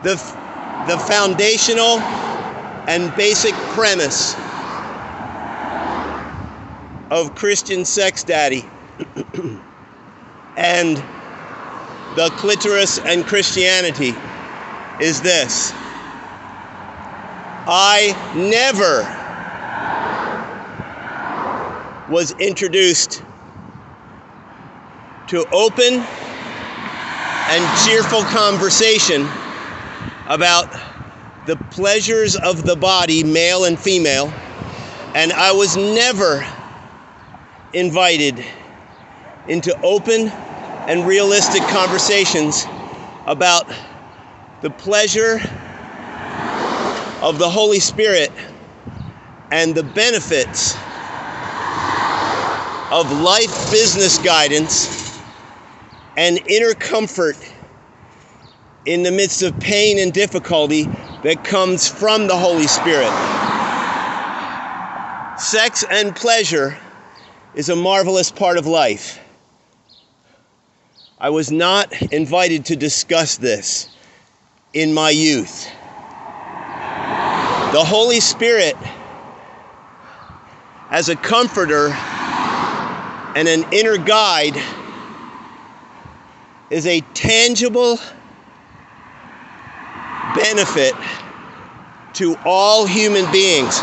the foundational and basic premise of Christian sex daddy and the clitoris and Christianity is this. I never was introduced to open and cheerful conversation about the pleasures of the body, male and female, and I was never invited into open and realistic conversations about the pleasure of the Holy Spirit and the benefits of life business guidance and inner comfort in the midst of pain and difficulty that comes from the Holy Spirit. Sex and pleasure is a marvelous part of life. I was not invited to discuss this in my youth. The Holy Spirit, as a comforter and an inner guide, is a tangible benefit to all human beings.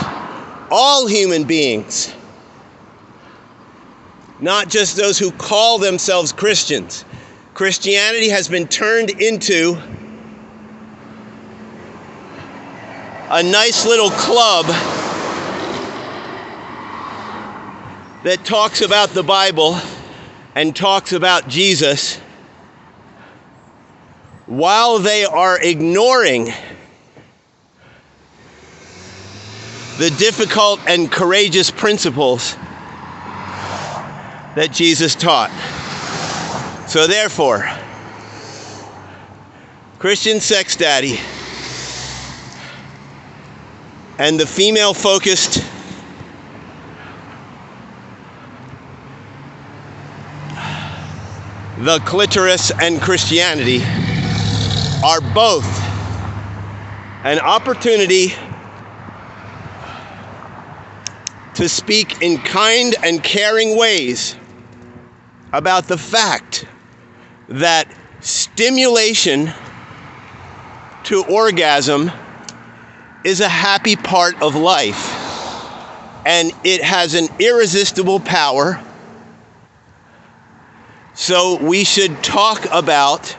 All human beings. Not just those who call themselves Christians. Christianity has been turned into a nice little club that talks about the Bible and talks about Jesus while they are ignoring the difficult and courageous principles that Jesus taught. So therefore, Christian sex daddy and the female-focused the clitoris and Christianity are both an opportunity to speak in kind and caring ways about the fact that stimulation to orgasm is a happy part of life, and it has an irresistible power. So we should talk about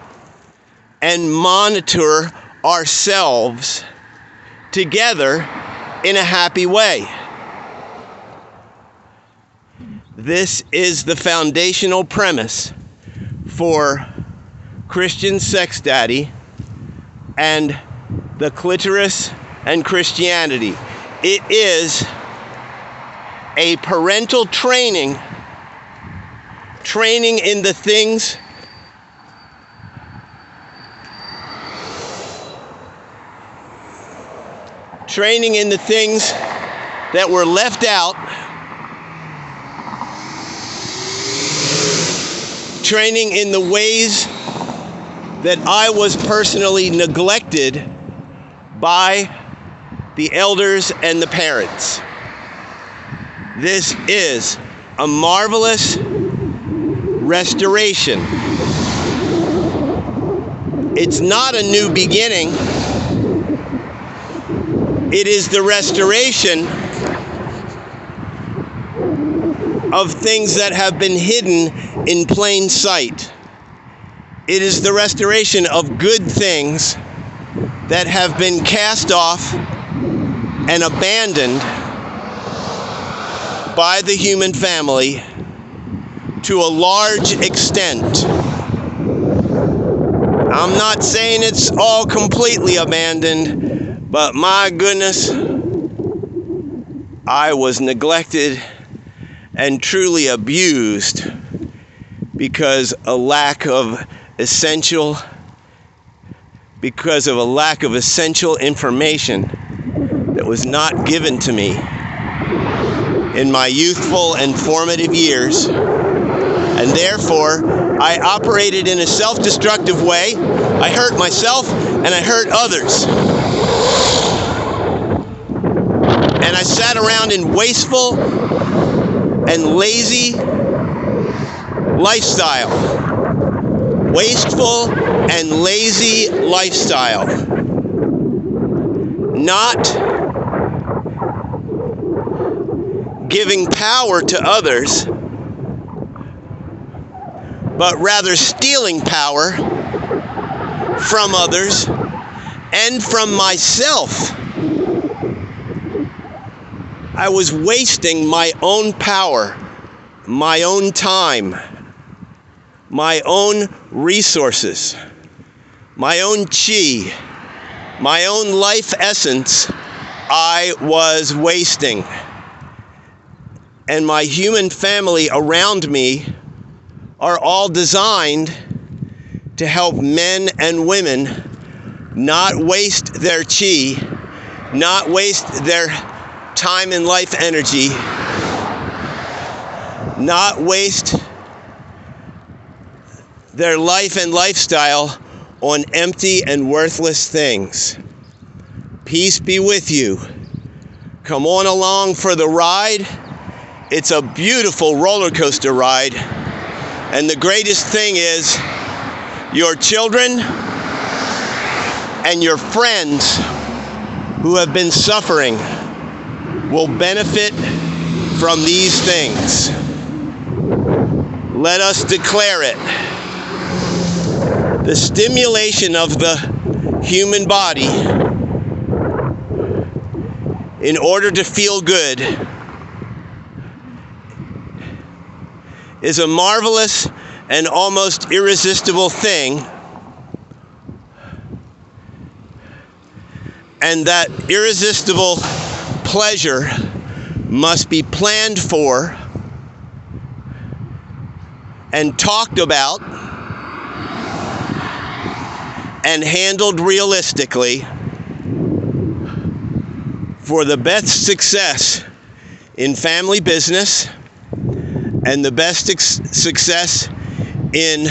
and monitor ourselves together in a happy way. This is the foundational premise for Christian sex daddy and the clitoris and Christianity. It is a parental training in the things that were left out, training in the ways that I was personally neglected by the elders and the parents. This is a marvelous restoration. It's not a new beginning. It is the restoration of things that have been hidden in plain sight. It is the restoration of good things that have been cast off and abandoned by the human family to a large extent. I'm not saying it's all completely abandoned, but my goodness, I was neglected and truly abused because of a lack of essential information that was not given to me in my youthful and formative years. And therefore, I operated in a self-destructive way. I hurt myself and I hurt others. And I sat around in wasteful and lazy lifestyle. Wasteful and lazy lifestyle. Not giving power to others, but rather stealing power from others and from myself. I was wasting my own power, my own time, my own resources, my own chi, my own life essence. I was wasting. And my human family around me are all designed to help men and women not waste their chi, not waste their time and life energy, not waste their life and lifestyle on empty and worthless things. Peace be with you. Come on along for the ride. It's a beautiful roller coaster ride. And the greatest thing is your children and your friends who have been suffering will benefit from these things. Let us declare it. The stimulation of the human body in order to feel good is a marvelous and almost irresistible thing, and that irresistible pleasure must be planned for and talked about and handled realistically for the best success in family business and the best success in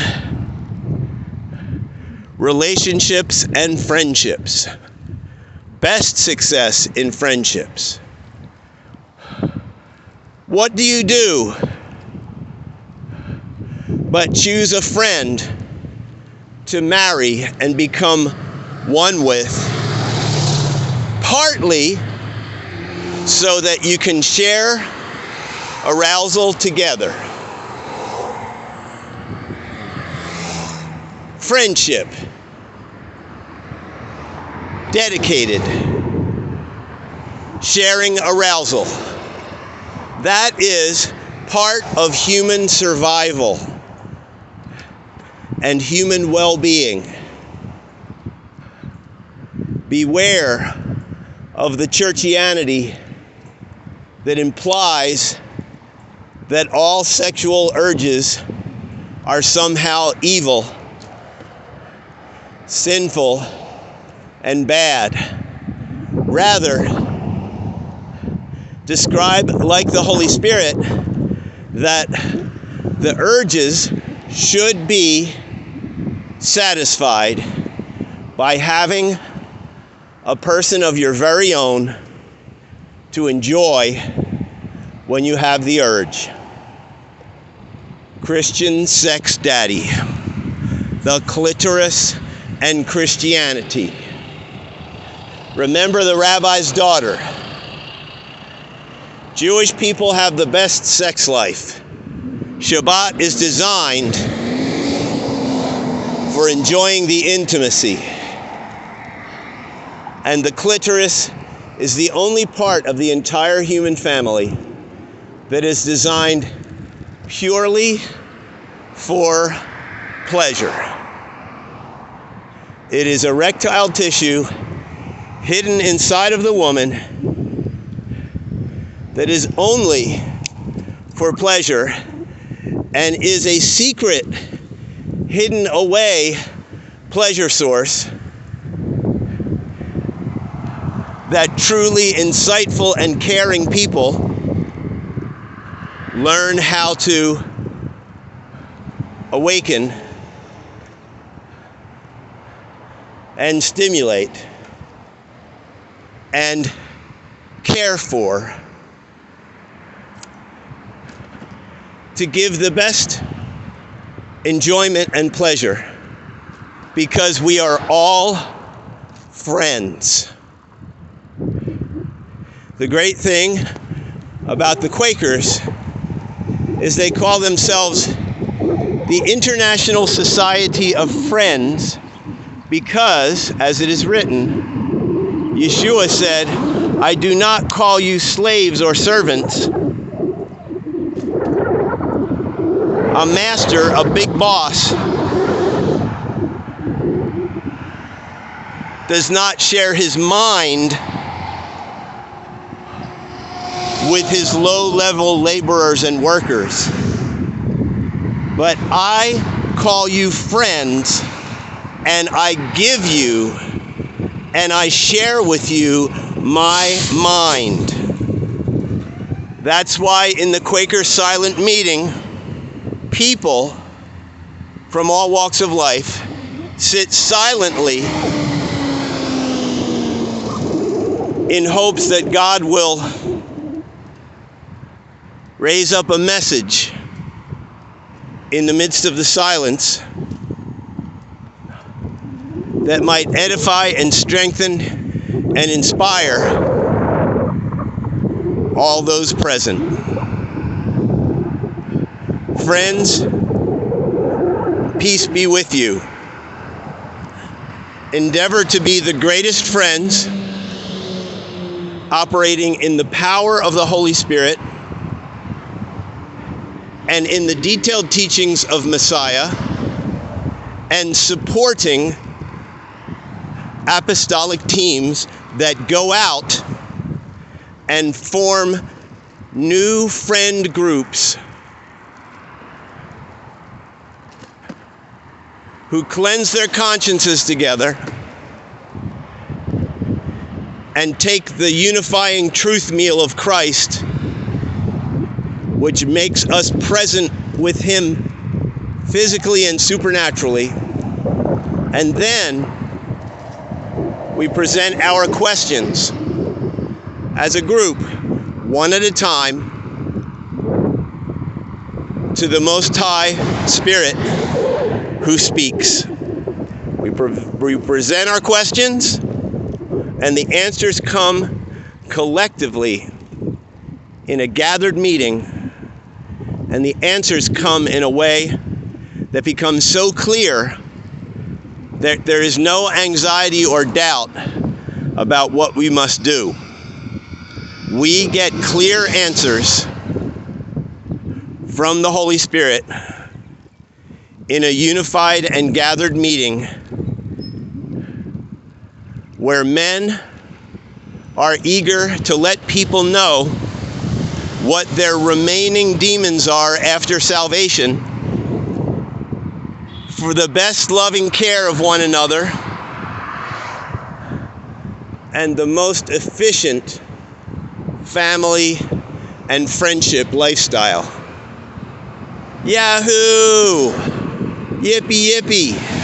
relationships and friendships. Best success in friendships. What do you do but choose a friend to marry and become one with, partly so that you can share arousal together. Friendship. Dedicated. Sharing arousal. That is part of human survival and human well-being. Beware of the churchianity that implies that all sexual urges are somehow evil, sinful, and bad. Rather, describe, like the Holy Spirit, that the urges should be satisfied by having a person of your very own to enjoy when you have the urge. Christian sex daddy, the clitoris and Christianity. Remember the rabbi's daughter. Jewish people have the best sex life. Shabbat is designed for enjoying the intimacy. And the clitoris is the only part of the entire human family that is designed purely for pleasure. It is erectile tissue hidden inside of the woman that is only for pleasure and is a secret, hidden away pleasure source that truly insightful and caring people learn how to awaken and stimulate and care for, to give the best enjoyment and pleasure, because we are all friends. The great thing about the Quakers is they call themselves the International Society of Friends because, as it is written, Yeshua said, I do not call you slaves or servants. A master, a big boss, does not share his mind with his low-level laborers and workers. But I call you friends, and I give you, and I share with you my mind. That's why in the Quaker silent meeting, people from all walks of life sit silently in hopes that God will raise up a message in the midst of the silence that might edify and strengthen and inspire all those present. Friends, peace be with you. Endeavor to be the greatest friends, operating in the power of the Holy Spirit and in the detailed teachings of Messiah, and supporting apostolic teams that go out and form new friend groups who cleanse their consciences together and take the unifying truth meal of Christ, which makes us present with Him physically and supernaturally, and then we present our questions as a group, one at a time, to the Most High Spirit who speaks. We present our questions, and the answers come collectively in a gathered meeting, and the answers come in a way that becomes so clear that there is no anxiety or doubt about what we must do. We get clear answers from the Holy Spirit in a unified and gathered meeting where men are eager to let people know what their remaining demons are after salvation, for the best loving care of one another and the most efficient family and friendship lifestyle. Yahoo! Yippee yippee!